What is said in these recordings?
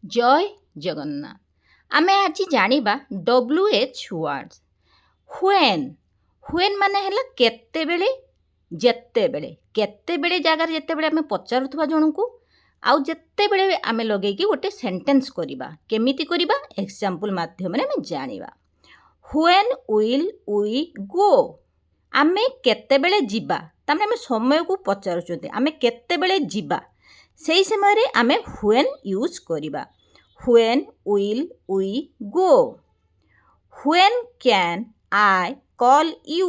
जय जगन्नाथ। आमे आज जानिबा WH वर्ड्स। व्हेन माने हला केते बेले जेते बेले केते बेले जागार जेते बेले आमे पचारुथबा जणको आउ जेते बेले आमे लगेई कि गोटे सेंटेंस करिबा केमिति करिबा एग्जांपल माध्यम रे आमे जानिबा। व्हेन विल वी गो आमे केते बेले जिबा तामे आमे समय को पचारुचते आमे केते बेले जिबा सेही समय रे आमे व्हेन यूज करिबा। When will we go. When can I call you.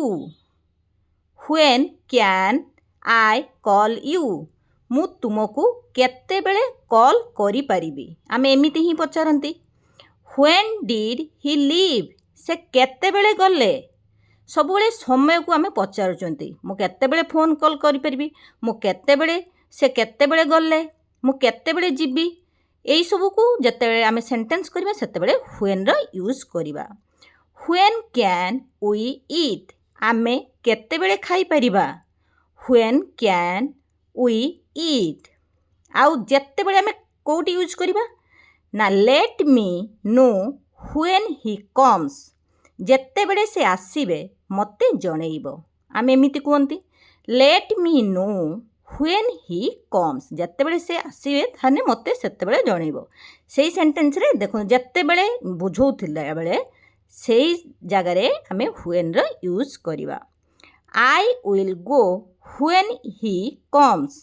When can I call you मु तुमको केते बेले कॉल करि परिबी आमे एमिति ही पचारंती। व्हेन डिड ही लीव से केते बेले गले सब बेले समय को आमे पचारुचंती मु केते बेले फोन कॉल करि परिबी मु केते बेले से केते बेले गले मु केते बेले जिबी एई सब को जते बेले आमे सेंटेंस करिबा सेते बेले व्हेन रो यूज करिबा। व्हेन कैन वी ईट आमे केते बेले खाई परिबा व्हेन कैन वी ईट। आउ जते बेले आमे कोटी यूज करिबा ना let me know when he comes जते बेले से आसीबे मते जणैबो आमे एमिति कहंती let me know when he comes जते बेले से आसीबे थाने मते सेते बेले जणैबो। सेही सेंटेंस रे देखो जते बेले बुझौथिला बेले सेही जगह रे हमें व्हेन रो यूज करिबा। I will go when he comes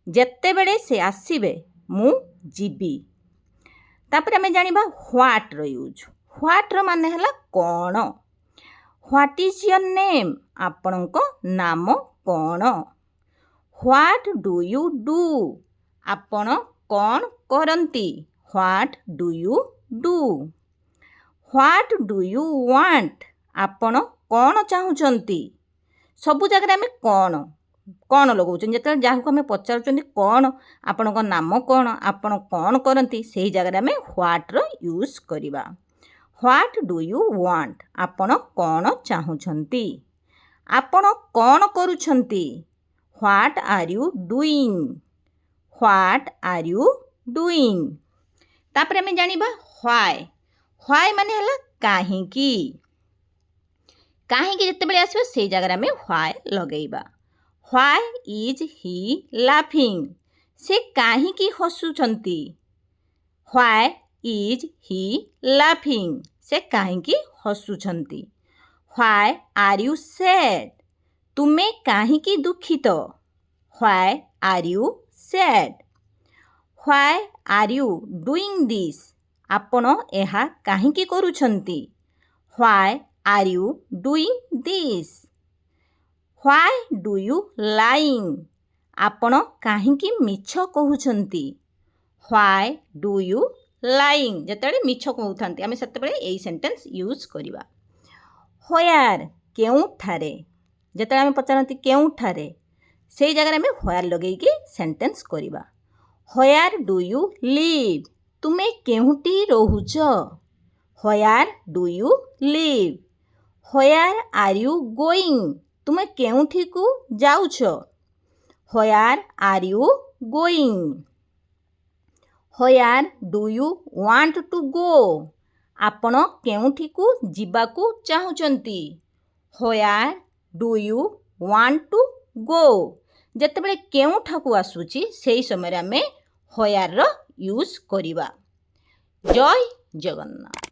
जते बेले से आसीबे मु जिबी। तापर हमें जानिबा व्हाट रो यूज। व्हाट रो माने हला कोन। व्हाट इज योर नेम आपणको नाम कोन। व्हाट डू यू डू आपण कोन करंती what do you do. What do you want आपण कोन चाहुचंती सबु जगह आमे कोन कोन लगौछन जेते जाहु को आमे पचारुचंती कोन आपणको नाम कोन आपण कोन करंती सेही जगह आमे व्हाट रो यूज करिबा। व्हाट डू यू वांट आपण कोन चाहुचंती आपण कोन करूछंती what are you doing. What are you doing. तापर हमें जानिबा व्हाई। व्हाई माने हला काहेकि काहेकि जते बेले आसीबा सेही जगह आमे व्हाई लगेइबा। व्हाई इज ही लाफिंग से काहेकि हसुछंती व्हाई इज ही लाफिंग से काहेकि हसुछंती। व्हाई आर यू सैड तुमे काहेकि दुखित why are you sad. Why are you doing this आपण एहा काहेकि करूछंती why are you doing this. Why do you lying आपण काहेकि मिछ कहउछंती व्हाई डू यू लाइंग जतेबेले मिछ कहउथांती आमे सेतेबेले एई सेंटेंस यूज करिबा। व्हेयर केउठारे जतेबेले आमे पचारंती केउठारे सेही जगह आमे व्हेयर लगेइकी सेंटेंस करिबा। व्हेयर डू यू लिव तुमे केउटी रहुछ where do you live. Where are you going तुमे केउठी को जाउछ where are you going. Where do you want to go आपण केउठी को जिबाकू चाहुचंती where do you want to go जतेबेले केउठा को आसुची सेही समय रे आमे व्हेयर रो यूज करिबा। जय जगन्नाथ।